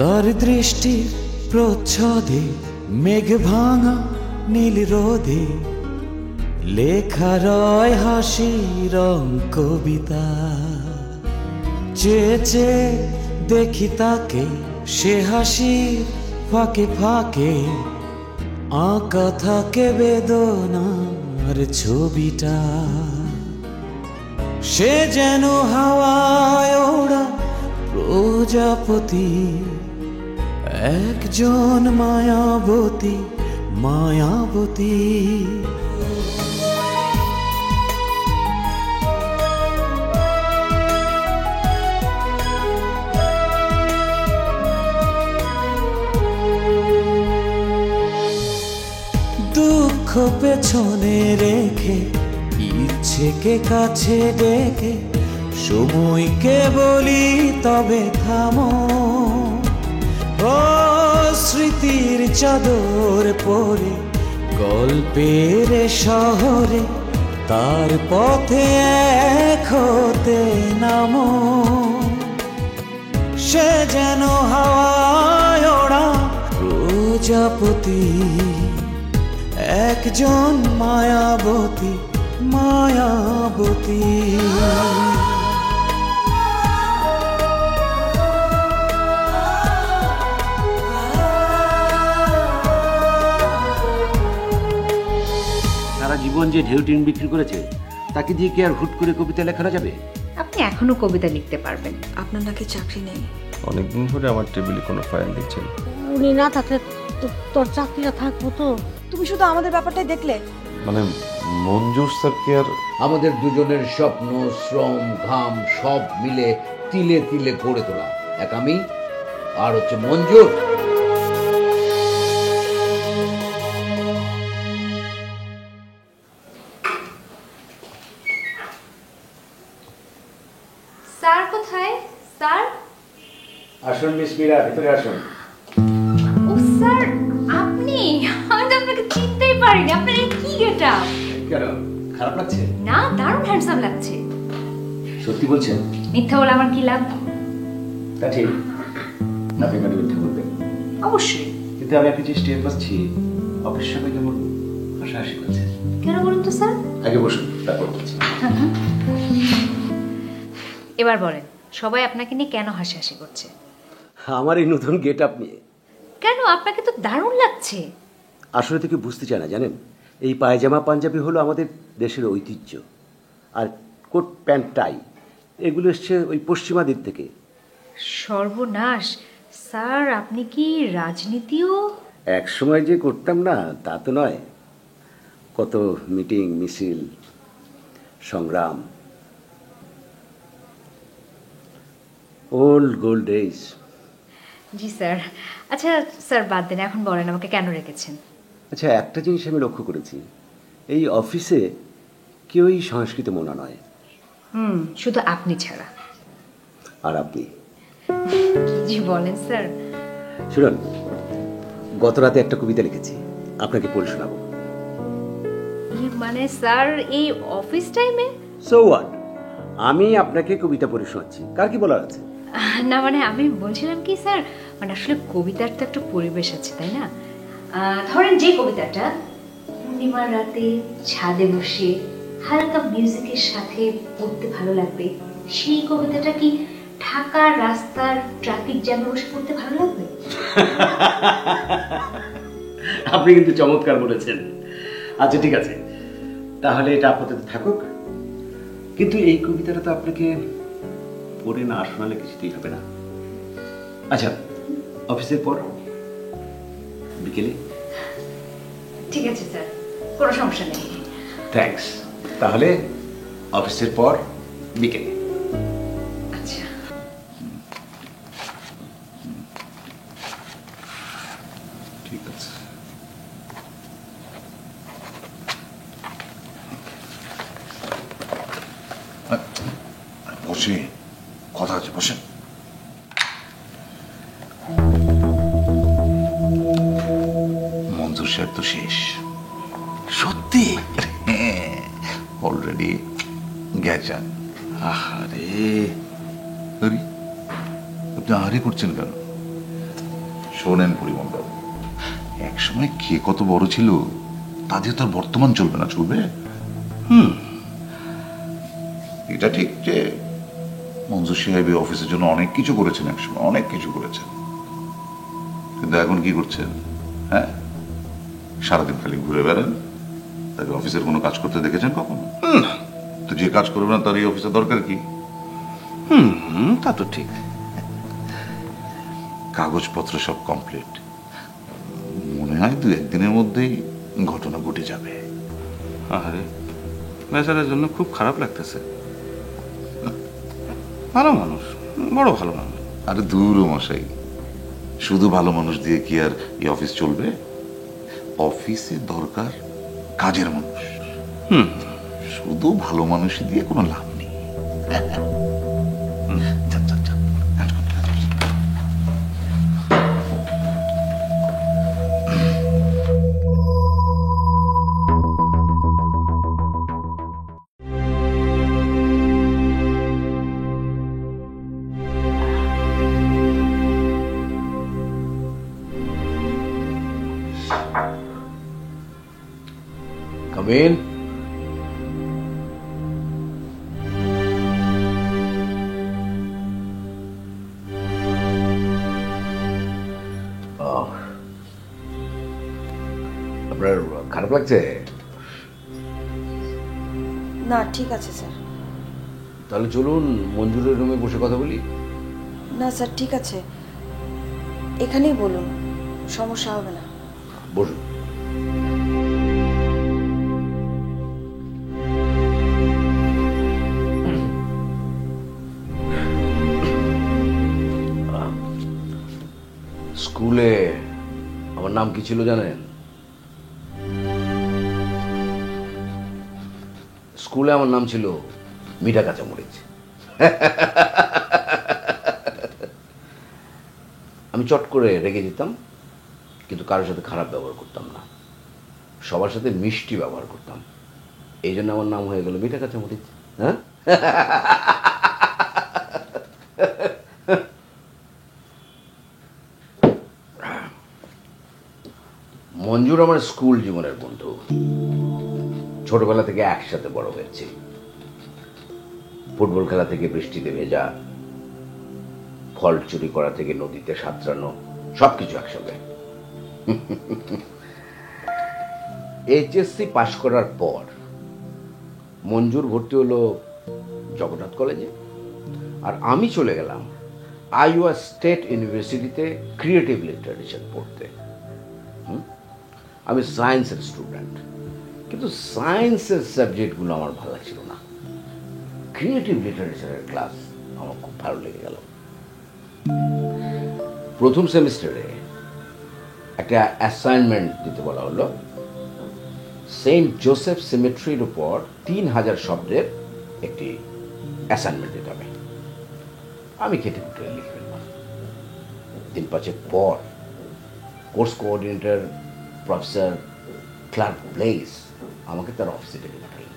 তার দৃষ্টির প্রচ্ছদে মেঘ ভাঙা নীল রোদে লেখা রয় হাসি রং কবিতা। চেয়ে চেয়ে দেখি তাকে, সে হাসির ফাঁকে ফাঁকে আঁকা থাকে বেদনার ছবিটা। সে যেন হাওয়ায় ওড়া প্রজাপতি, একজন মায়াবতী মায়াবতী। দুঃখ পেছনে রেখে, ইচ্ছেকে কাছে ডেকে সময়কে বলি তবে থামো। ও স্মৃতির চাদর পরে গল্পের শহরে তার পথে এক হতে নামো। সে যেন হাওয়ায় ওড়া প্রজাপতি, একজন মায়াবতী মায়াবতী। সারা জীবন যে ঢেউ টিন বিক্রি করেছে, তাকে দিয়ে কি আর হুট করে কবিতা লেখানো যাবে? আপনি এখনো কবিতা লিখতে পারবেন। আপনার নাকি চাকরি নেই? অনেকদিন ধরে আমার টেবিলে কোনো ফাইল দিচ্ছেন। উনি না থাকলে তোর চাকরিটা থাকবো তো। তুমি শুধু আমাদের ব্যাপারটাই দেখলে। মানে মঞ্জুর স্যারকে আর আমাদের দুজনের স্বপ্ন, শ্রম, ঘাম সব মিলে তিলে তিলে গড়ে তোলা এক আমি, আর হচ্ছে মঞ্জুর। স্যার কোথায়? স্যার আসুন মিস মীরা, ভিতরে আসুন। ও স্যার, আপনি? আমি তো আপনাকে চিনতেই পারিনি। আপনার এই কি গেটআপ? কেন, খারাপ লাগছে? না, দারুণ হ্যান্ডসাম লাগছে। সত্যি বলছেন? মিথ্যা বলে আমার কি লাভ? তা ঠিক, আপনি কেন মিথ্যা বলবেন? অবশ্যই। কিন্তু আমি একটা জিনিস টের পাচ্ছি, অফিস সবাই যেমন হাসাহাসি করছে। কেন বলুন তো স্যার? আগে বসুন, তারপর বলছি। এবার বলেন, সবাই আপনাকে নিয়ে কেন হাসাহাসি করছে? আমার এই নতুন গেট আপ নিয়ে। কেন? আপনাকে তো দারুণ লাগছে। আসলে থেকে বুঝতে চায় না, জানেন? এই পায়জামা পাঞ্জাবি হলো আমাদের দেশের ঐতিহ্য, আর কোট প্যান্ট টাই এগুলো এসছে ওই পশ্চিমা দিক থেকে। সর্বনাশ! স্যার, আপনি কি রাজনীতিও? এক সময় যে করতাম না তা তো নয়। কত মিটিং, মিছিল, সংগ্রাম, ওল্ড গোল্ড ডেজ। জি স্যার। আচ্ছা স্যার, বাদ দেন, এখন বলেন আমাকে কেন রেখেছেন? আচ্ছা, একটা জিনিস আমি লক্ষ্য করেছি, এই অফিসে কেউই সংস্কৃত মনা নয়। শুধু আপনি ছাড়া। আর আপনি? জি বলেন স্যার। শুনুন, গত রাতে একটা কবিতা লিখেছি, আপনাকে পড়ে শোনাবো। মানে স্যার, এই অফিস টাইমে? সো হোয়াট, আমি আপনাকে কবিতা পড়ে শোনাচ্ছি, কার কি বলার আছে? না মানে আমি বলছিলাম কি স্যার, মানে আসলে কবিতার তো একটা পরিবেশ আছে, তাই না? ধরেন যে কবিতাটা পূর্ণিমার রাতে ছাদে বসে হালকা মিউজিকের সাথে পড়তে ভালো লাগবে, সেই কবিতাটা কি ঢাকার রাস্তার ট্রাফিক জ্যামে বসে পড়তে ভালো লাগবে? আপনি কিন্তু চমৎকার বলেছেন। আচ্ছা ঠিক আছে, তাহলে এটা আপাতত থাকুক, কিন্তু এই কবিতাটা তো আপনাকে পড়ে না শোনালে কিছুতেই হবে না। আচ্ছা, অফিসের পর বিকেলে? ঠিক আছে স্যার, কোনো সমস্যা নেই। থ্যাঙ্কস। তাহলে অফিসের পর বিকেলে। আচ্ছা। ঠিক আছে। বসে কথা আছে, বসেন। মঞ্জুর সাহেব তো শেষ। সত্যি? অলরেডি গেছেন। আহারে, আরে আপনি আহারে করছেন কেন? শোনেন পরিমণ্ডল, একসময় কে কত বড় ছিল তা দিয়ে তোর বর্তমান চলবে না, চলবে? এটা ঠিক যে মঞ্জুর সাহেব এই অফিসের জন্য অনেক কিছু করেছেন, একসময় অনেক কিছু করেছেন, কিন্তু এখন কি করছেন? হ্যাঁ, সারাদিন খালি ঘুরে বেড়ান। তাকে অফিসের কোনো কাজ করতে দেখেছেন কখনো? তো যে কাজ করবে না তার এই অফিসের দরকার কি? তা তো ঠিক। কাগজপত্র সব কমপ্লিট, মনে হয় 2-1 দিনের মধ্যেই ঘটনা ঘটে যাবে। আরে বেচারার জন্য খুব খারাপ লাগতেছে। ভালো মানুষ, বড় ভালো মানুষ। আরে দূর মশাই, শুধু ভালো মানুষ দিয়ে কি আর এই অফিস চলবে? অফিসে দরকার কাজের মানুষ। শুধু ভালো মানুষ দিয়ে কোনো লাভ নেই। যান, যান, যান। কাজ করতে, কাজ করতে। Come in. আপনার খারাপ লাগছে? না ঠিক আছে স্যার। তাহলে চলুন মঞ্জুরের রুমে বসে কথা বলি। না স্যার ঠিক আছে, এখানেই বলুন, সমস্যা হবে না। বসুন। স্কুলে আমার নাম কি ছিল জানেন? স্কুলে আমার নাম ছিল মিঠা কাঁচামরিচ। আমি চট করে রেগে যেতাম, কিন্তু কারোর সাথে খারাপ ব্যবহার করতাম না, সবার সাথে মিষ্টি ব্যবহার করতাম। এই জন্য আমার নাম হয়ে গেল মিঠা কাঁচামরিচ। হ্যাঁ, মঞ্জুর আমার স্কুল জীবনের বন্ধু। ছোটবেলা থেকে একসাথে বড় হয়েছি। ফুটবল খেলা থেকে বৃষ্টিতে ভেজা, ফল চুরি করা থেকে নদীতে সাঁতরানো, সবকিছু একসঙ্গে। এইচএসসি পাশ করার পর মঞ্জুর ভর্তি হলো জগন্নাথ কলেজে, আর আমি চলে গেলাম আইওয়া স্টেট ইউনিভার্সিটিতে ক্রিয়েটিভ লিটারেচার পড়তে। আমি সায়েন্সের স্টুডেন্ট, কিন্তু সায়েন্সের সাবজেক্টগুলো আমার ভালো লাগছিল না। ক্রিয়েটিভ লিটারেচারের ক্লাস আমার খুব ভালো লেগে গেল। প্রথম সেমিস্টারে একটা অ্যাসাইনমেন্ট দিতে বলা হলো। সেন্ট জোসেফ সিমেট্রির উপর 3000 শব্দের একটি অ্যাসাইনমেন্ট দিতে হবে। আমি কেটে কুটে লিখে ফেললাম। 3-5 পর course coordinator professor Clark Blaise আমাকে তার অফিসে ডেকে পাঠালেন।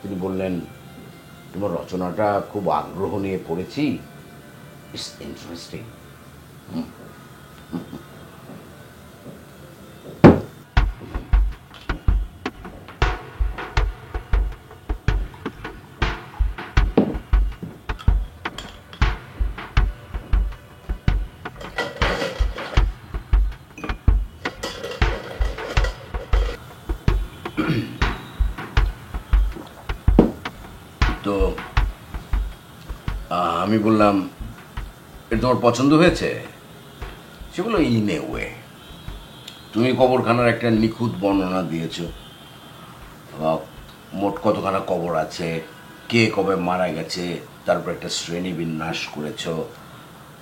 তিনি বললেন, তোমার রচনাটা খুব আগ্রহ নিয়ে পড়েছি, ইটস ইন্টারেস্টিং। তো আমি বললাম, এটা তোমার পছন্দ হয়েছে? সে বললো, ইন এ ওয়ে। তুমি কবরখানার একটা নিখুঁত বর্ণনা দিয়েছ, মোট কতখানা কবর আছে, কে কবে মারা গেছে, তারপর একটা শ্রেণী বিন্যাস করেছ,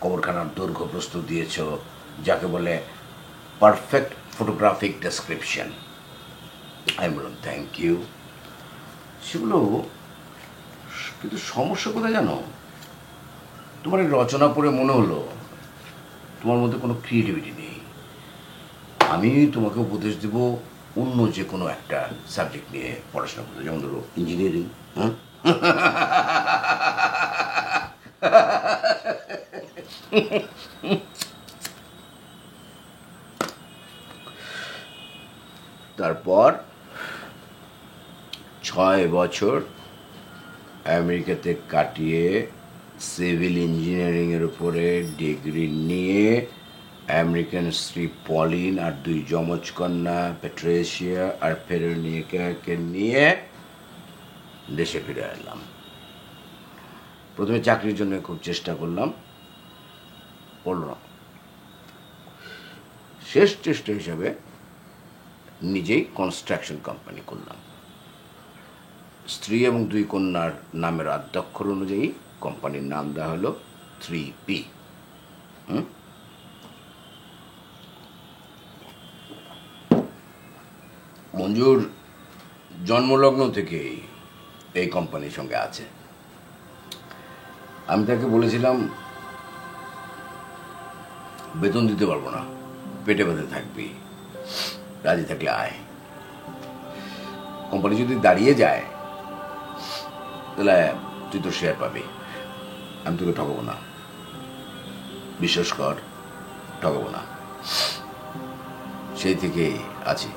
কবরখানার দৈর্ঘ্য প্রস্থ দিয়েছ, যাকে বলে পারফেক্ট ফটোগ্রাফিক ডেসক্রিপশন। আমি বললাম, থ্যাংক ইউ। সেগুলো, কিন্তু সমস্যা কোথায় জানো? তোমার এই রচনা পড়ে মনে হলো তোমার মধ্যে কোনো ক্রিয়েটিভিটি নেই। আমি তোমাকে উপদেশ দেব অন্য যে কোনো একটা সাবজেক্ট নিয়ে পড়াশোনা করতে, যেমন ধরো ইঞ্জিনিয়ারিং। হ্যাঁ, তারপর 6 বছর আমেরিকাতে কাটিয়ে সিভিল ইঞ্জিনিয়ারিংয়ের উপরে ডিগ্রি নিয়ে আমেরিকান স্ত্রী পলিন আর 2 যমজ কন্যা প্যাট্রিসিয়া আর ভেরোনিকাকে নিয়ে দেশে ফিরে এলাম। প্রথমে চাকরির জন্য খুব চেষ্টা করলাম, হলো না। শেষ চেষ্টা হিসাবে নিজেই কনস্ট্রাকশন কোম্পানি করলাম। স্ত্রী এবং 2 কন্যার নামের আদ্যক্ষর অনুযায়ী কোম্পানির নাম দেওয়া হলো 3P। মঞ্জুর জন্মলগ্ন থেকেই এই কোম্পানির সঙ্গে আছে। আমি তাকে বলেছিলাম বেতন দিতে পারবো না, পেটে বেঁধে থাকবি, রাজি থাকলে আয়। কোম্পানি যদি দাঁড়িয়ে যায় তাহলে তুই তো শেয়ার পাবি, আমি তোকে ঠকাবো না, বিশ্বাস কর, ঠকাবো না। সেই থেকেই আছি,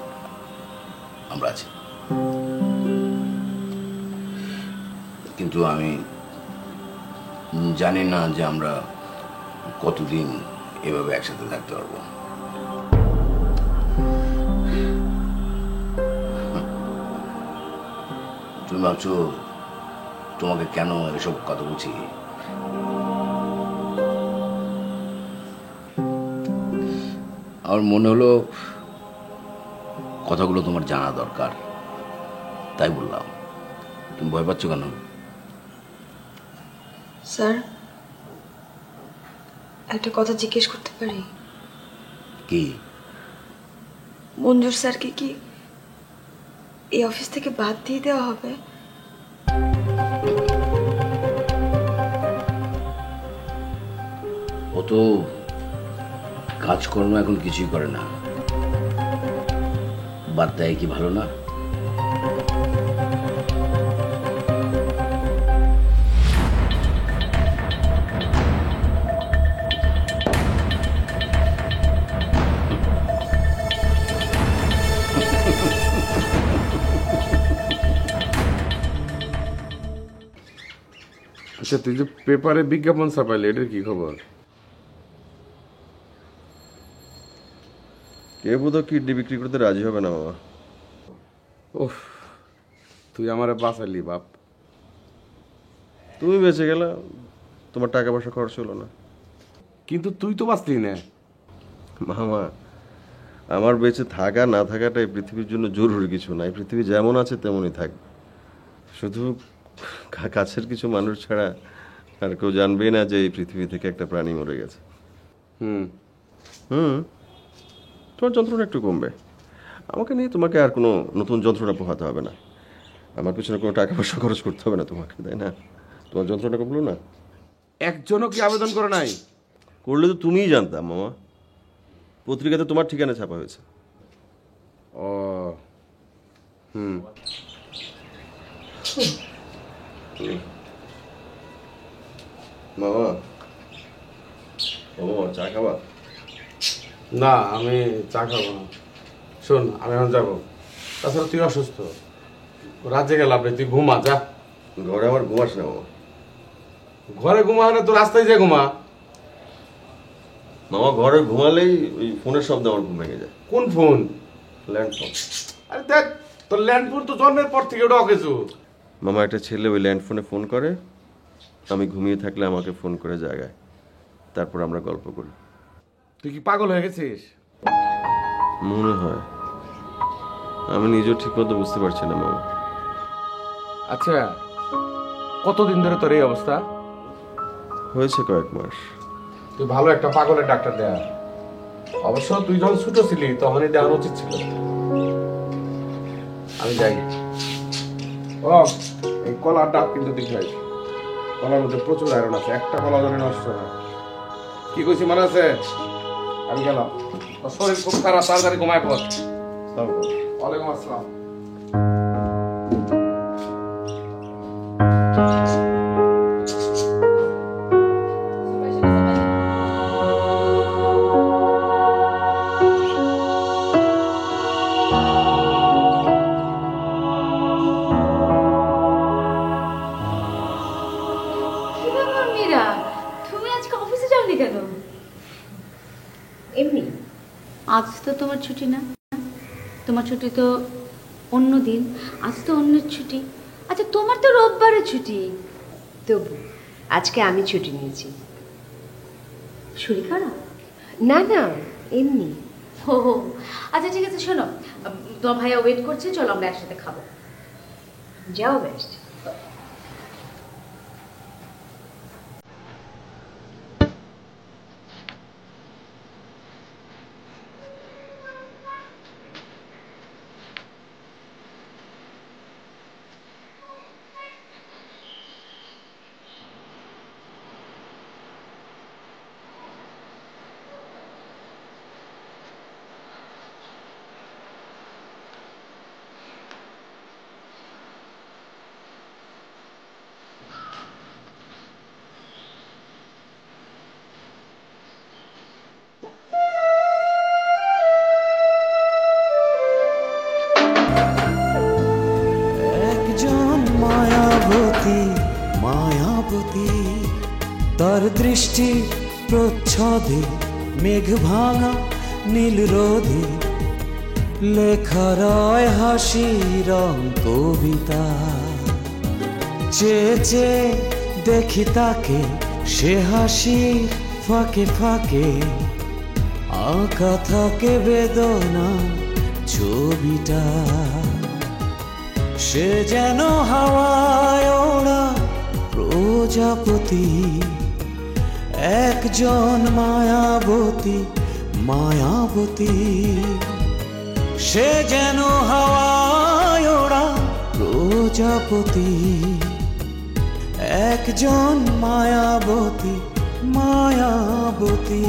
আমরা আছি। কিন্তু আমি জানি না যে আমরা কতদিন এভাবে একসাথে থাকতে পারবো। তুমি ভাবছো তোমাকে কেন এসব কথা বলছি? আমার মনে হলো কথাগুলো তোমার জানা দরকার, তাই বললাম। তুমি ভয় পাচ্ছ কেন? স্যার, একটা কথা জিজ্ঞেস করতে পারি? কি? মঞ্জুর স্যারকে কি এই অফিস থেকে বাদ দিয়ে দেওয়া হবে? ও তো কাজকর্ম এখন কিছুই করে না, বাদ দেয় কি ভালো না? আচ্ছা, তুই যে পেপারে বিজ্ঞাপন ছাপাইলি, এটার কি খবর? কেউ তো কিডনি বিক্রি করতে রাজি হবে না বাবা। ওহ, তুই আমারে বাঁচালি বাপ। তুমি বেঁচে গেলে, তোমার টাকা পয়সা খরচ হলো না। কিন্তু তুই তো বাঁচলি না। মামা, আমার বেঁচে থাকা না থাকাটা এই পৃথিবীর জন্য জরুরি কিছু না। এই পৃথিবী যেমন আছে তেমনই থাকবে। শুধু কাছের কিছু মানুষ ছাড়া আর কেউ জানবেই না যে এই পৃথিবী থেকে একটা প্রাণী মরে গেছে। হুম হুম, তোমার যন্ত্রণা একটু কমবে। আমাকে নিয়ে তোমাকে আর কোনো নতুন যন্ত্রণা পোহাতে হবে না। আমার পিছনে কোনো টাকা পয়সা খরচ করতে হবে না তোমাকে, তাই না? তোমার যন্ত্রণা কমলো না? একজনও কি আবেদন করে নাই? করলে তো তুমিই জানতাম মামা। পত্রিকাতে তোমার ঠিকানা ছাপা হয়েছে। ও হুম, মামা, ও মামা, চা খাবা? না, আমি চা খাবো না। শোন, আমি এখন যাবো। তাছাড়া তুই অসুস্থ, রাজ্যে গেলাম রে, তুই ঘুমা যা। ঘরে আমার ঘুমাস না মামা। ঘরে ঘুমা না, তোর রাস্তায় যে ঘুমা। মামা, ঘরে ঘুমালেই ওই ফোনের শব্দ আমার ঘুম ভেঙে যায়। কোন ফোন? Land phone. আরে দেখ, তোর ল্যান্ড ফোন তো জন্মের পর থেকে ওটা অকেজু। মামা, একটা ছেলে ওই ল্যান্ড ফোনে ফোন করে, আমি ঘুমিয়ে থাকলে আমাকে ফোন করে জাগায়, তারপর আমরা গল্প করি। তুই কি পাগল হয়ে গেছিস? মনে হয়। আমি নিজেও ঠিক মতো বুঝতে পারছি না মামা। আচ্ছা, কতদিন ধরে তোর এই অবস্থা? হয়েছে কয়েক মাস। তুই ভালো একটা পাগলের ডাক্তার দেয়া। অবশ্য তুই যখন ছোট ছিলি তখনই দেওয়ার উচিত ছিল। আমি যাই। ও, এই কলার ডাব কিন্তু দেখাই। কলার মধ্যে প্রচুর আয়রন আছে, একটা কলা যেন নষ্ট না। কি কইছি মনে আছে? আমি গেলাম। তোর শরীর খুব খারাপ, তাড়াতাড়ি ঘুমায় পড়। ওয়ালাইকুম আসসালাম। তোমার ছুটি না? তোমার ছুটি তো অন্য দিন, আজ তো অন্যের ছুটি। আচ্ছা তোমার তো রোববারে ছুটি। তবু আজকে আমি ছুটি নিয়েছি। শরীর খারাপ? না না, এমনি। ও আচ্ছা ঠিক আছে, শোনো তোমার ভাইয়া ওয়েট করছে, চলো আমরা একসাথে খাবো। যাও বেস্ট। একজন মায়াবতী মায়াবতী, তার দৃষ্টি প্রচ্ছদে মেঘ ভাঙা নীল রোদে লেখা রয় হাসি রং কবিতা। চেয়ে চেয়ে দেখি তাকে, সে হাসির ফাঁকে ফাঁকে আঁকা থাকে বেদনা ছবিটা। সে যেন হাওয়ায় ওড়া প্রজাপতি, একজন মায়াবতী মায়াবতী। সে যেন হাওয়ায় ওড়া প্রজাপতি, একজন মায়াবতী মায়াবতী।